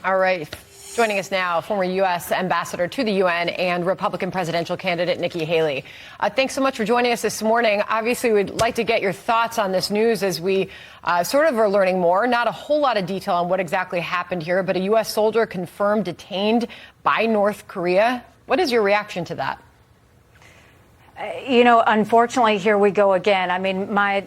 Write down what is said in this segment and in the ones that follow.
All right. Joining us now, former U.S. ambassador to the UN and Republican presidential candidate Nikki Haley. Thanks so much for joining us this morning. Obviously, we'd like to get your thoughts on this news as we sort of are learning more. Not a whole lot of detail on what exactly happened here, but a U.S. soldier confirmed detained by North Korea. What is your reaction to that? You know, unfortunately, here we go again. I mean, my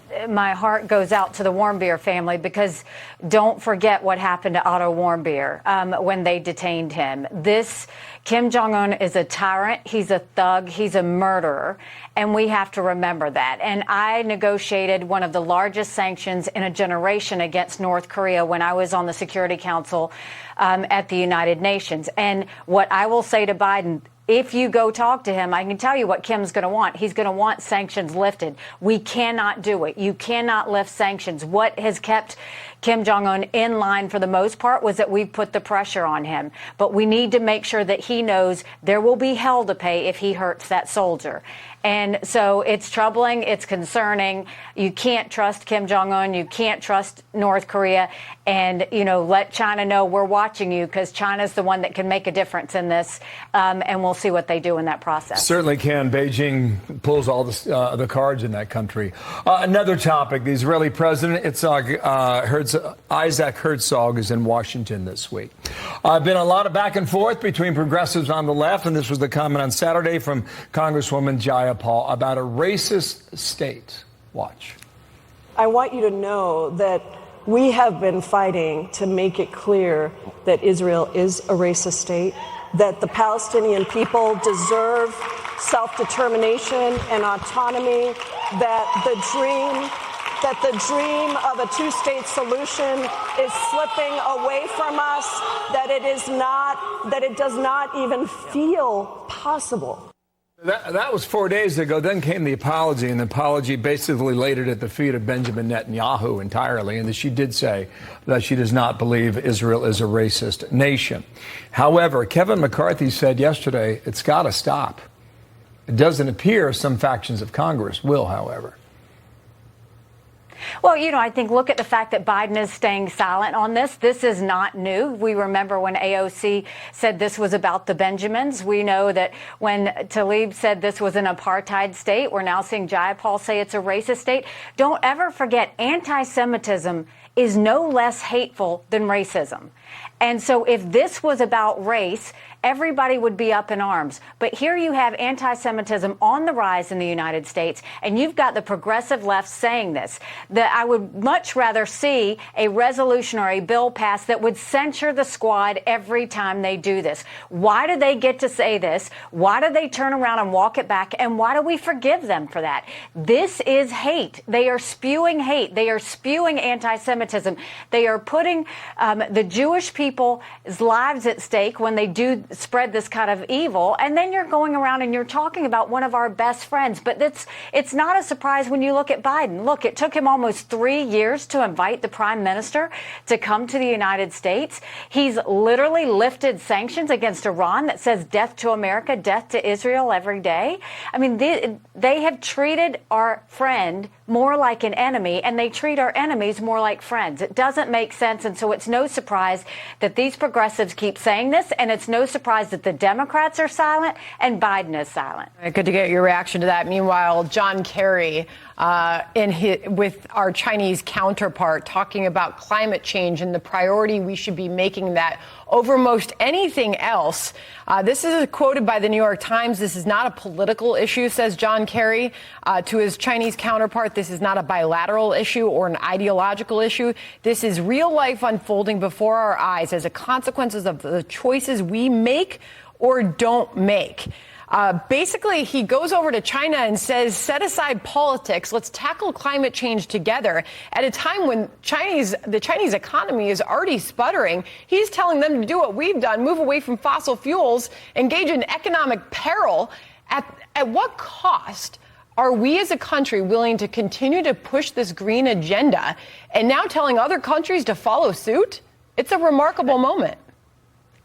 heart goes out to the Warmbier family, because don't forget what happened to Otto Warmbier when they detained him. This Kim Jong-un is a tyrant. He's a thug. He's a murderer. And we have to remember that. And I negotiated one of the largest sanctions in a generation against North Korea when I was on the Security Council at the United Nations. And what I will say to Biden, if you go talk to him, I can tell you what Kim's going to want. He's going to want sanctions lifted. We cannot do it. You cannot lift sanctions. What has kept Kim Jong-un in line for the most part was that we've put the pressure on him. But we need to make sure that he knows there will be hell to pay if he hurts that soldier. And so it's troubling. It's concerning. You can't trust Kim Jong-un. You can't trust North Korea. And, you know, let China know we're watching you, because China's the one that can make a difference in this. And we'll see what they do in that process. Certainly can. Beijing pulls all the cards in that country. Another topic, the Israeli president, Isaac Herzog, is in Washington this week. Been a lot of back and forth between progressives on the left, and this was the comment on Saturday from Congresswoman Jaya Paul about a racist state. Watch. I want you to know that we have been fighting to make it clear that Israel is a racist state, that the Palestinian people deserve self-determination and autonomy, that the dream of a two-state solution is slipping away from us, that it does not even feel possible. That was 4 days ago. Then came the apology, and the apology basically laid it at the feet of Benjamin Netanyahu entirely, and that she did say that she does not believe Israel is a racist nation. However, Kevin McCarthy said yesterday it's got to stop. It doesn't appear some factions of Congress will, however. Well, you know, I think look at the fact that Biden is staying silent on this. This is not new. We remember when AOC said this was about the Benjamins. We know that when Tlaib said this was an apartheid state, we're now seeing Jayapal say it's a racist state. Don't ever forget, anti-Semitism is no less hateful than racism. And so if this was about race, everybody would be up in arms. But here you have anti-Semitism on the rise in the United States, and you've got the progressive left saying this. That I would much rather see a resolution or a bill passed that would censure the squad every time they do this. Why do they get to say this? Why do they turn around and walk it back? And why do we forgive them for that? This is hate. They are spewing hate. They are spewing anti-Semitism. They are putting the Jewish people's lives at stake when they do spread this kind of evil. And then you're going around and you're talking about one of our best friends. But it's not a surprise when you look at Biden. Look, it took him almost 3 years to invite the prime minister to come to the United States. He's literally lifted sanctions against Iran that says death to America, death to Israel every day. I mean, they have treated our friend more like an enemy, and they treat our enemies more like friends. It doesn't make sense. And so it's no surprise that these progressives keep saying this, and it's no surprise that the Democrats are silent and Biden is silent. Good to get your reaction to that. Meanwhile, John Kerry with our Chinese counterpart talking about climate change and the priority we should be making that over most anything else. This is quoted by the New York Times. This is not a political issue, says John Kerry to his Chinese counterpart. This is not a bilateral issue or an ideological issue. This is real life unfolding before our eyes as a consequence of the choices we make or don't make. Basically, he goes over to China and says, set aside politics. Let's tackle climate change together. At a time when the Chinese economy is already sputtering, he's telling them to do what we've done, move away from fossil fuels, engage in economic peril. At what cost are we as a country willing to continue to push this green agenda and now telling other countries to follow suit? It's a remarkable moment.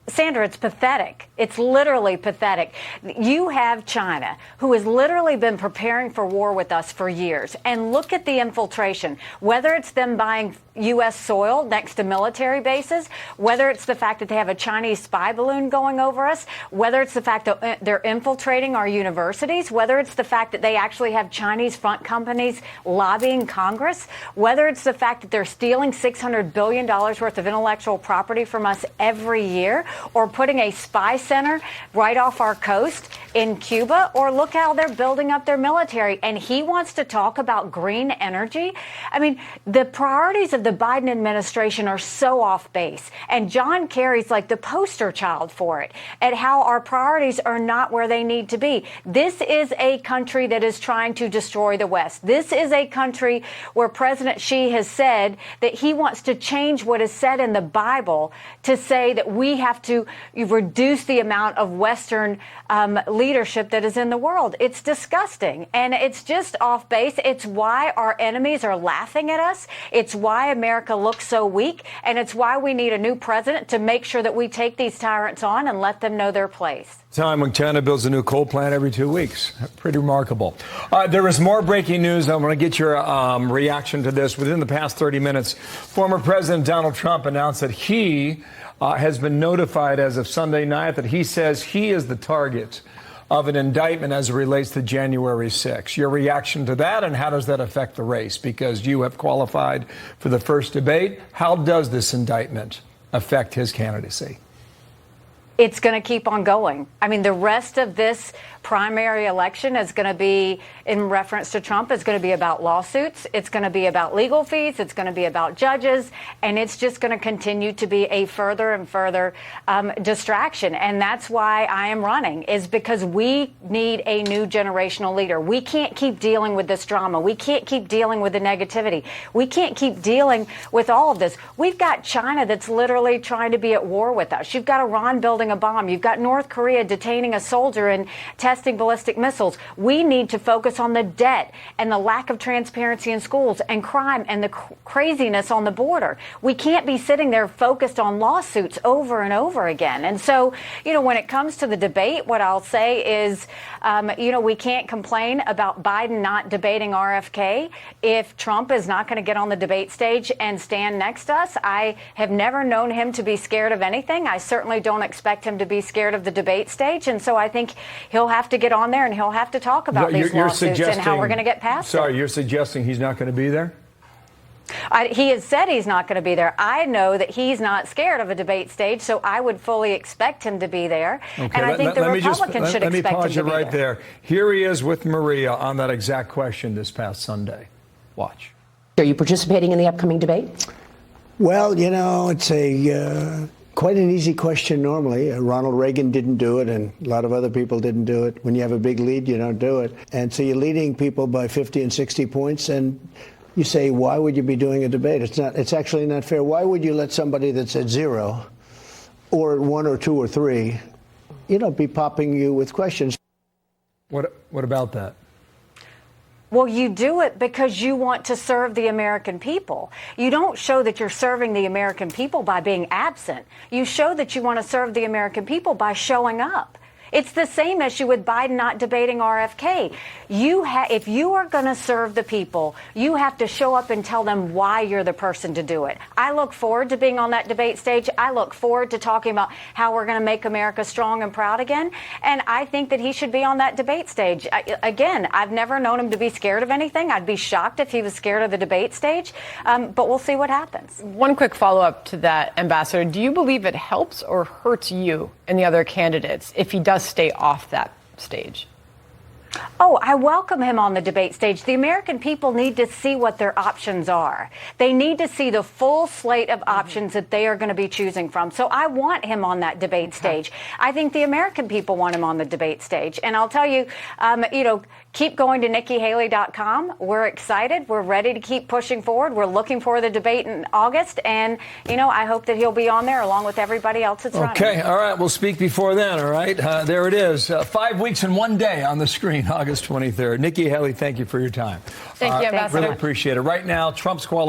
Sandra, it's pathetic. It's literally pathetic. You have China, who has literally been preparing for war with us for years. And look at the infiltration, whether it's them buying U.S. soil next to military bases, whether it's the fact that they have a Chinese spy balloon going over us, whether it's the fact that they're infiltrating our universities, whether it's the fact that they actually have Chinese front companies lobbying Congress, whether it's the fact that they're stealing $600 billion worth of intellectual property from us every year, or putting a spy center right off our coast in Cuba, or look how they're building up their military. And he wants to talk about green energy. I mean, the priorities of the Biden administration are so off base. And John Kerry's like the poster child for it, at how our priorities are not where they need to be. This is a country that is trying to destroy the West. This is a country where President Xi has said that he wants to change what is said in the Bible to say that we have to reduce the amount of Western leadership that is in the world. It's disgusting, and it's just off base. It's why our enemies are laughing at us. It's why America looks so weak, and it's why we need a new president to make sure that we take these tyrants on and let them know their place. Time when China builds a new coal plant every 2 weeks. Pretty remarkable. There is more breaking news. I want to get your reaction to this. Within the past 30 minutes, former President Donald Trump announced that he has been notified as of Sunday night that he says he is the target of an indictment as it relates to January 6th. Your reaction to that, and how does that affect the race? Because you have qualified for the first debate. How does this indictment affect his candidacy? It's going to keep on going. I mean, the rest of this primary election is going to be, in reference to Trump, is going to be about lawsuits. It's going to be about legal fees. It's going to be about judges. And it's just going to continue to be a further and further distraction. And that's why I am running, is because we need a new generational leader. We can't keep dealing with this drama. We can't keep dealing with the negativity. We can't keep dealing with all of this. We've got China that's literally trying to be at war with us. You've got Iran building a bomb. You've got North Korea detaining a soldier and testing ballistic missiles. We need to focus on the debt and the lack of transparency in schools and crime and the craziness on the border. We can't be sitting there focused on lawsuits over and over again. And so, when it comes to the debate, what I'll say is, we can't complain about Biden not debating RFK if Trump is not going to get on the debate stage and stand next to us. I have never known him to be scared of anything. I certainly don't expect him to be scared of the debate stage. And so I think he'll have to get on there and he'll have to talk about these lawsuits and how we're going to get past it. You're suggesting he's not going to be there? He has said he's not going to be there. I know that he's not scared of a debate stage, so I would fully expect him to be there. Okay, and I think the Republicans should expect him to be there. Let me pause you right there. Here he is with Maria on that exact question this past Sunday. Watch. Are you participating in the upcoming debate? Well, it's quite an easy question normally. Ronald Reagan didn't do it, and a lot of other people didn't do it. When you have a big lead, you don't do it. And so you're leading people by 50 and 60 points, and you say, why would you be doing a debate? It's actually not fair. Why would you let somebody that's at 0 or at 1 or 2 or 3, be popping you with questions? What about that? Well, you do it because you want to serve the American people. You don't show that you're serving the American people by being absent. You show that you want to serve the American people by showing up. It's the same issue with Biden not debating RFK. If you are going to serve the people, you have to show up and tell them why you're the person to do it. I look forward to being on that debate stage. I look forward to talking about how we're going to make America strong and proud again. And I think that he should be on that debate stage. Again, I've never known him to be scared of anything. I'd be shocked if he was scared of the debate stage. But we'll see what happens. One quick follow-up to that, Ambassador. Do you believe it helps or hurts you and the other candidates if he does stay off that stage? Oh, I welcome him on the debate stage. The American people need to see what their options are. They need to see the full slate of options that they are going to be choosing from. So I want him on that debate stage. I think the American people want him on the debate stage. And I'll tell you, keep going to NikkiHaley.com. We're excited. We're ready to keep pushing forward. We're looking for the debate in August. And, I hope that he'll be on there along with everybody else that's running. Okay. All right. We'll speak before then. All right. There it is. 5 weeks and 1 day on the screen, August 23rd. Nikki Haley, thank you for your time. Thank you, Ambassador. Really appreciate it. Right now, Trump's qualified.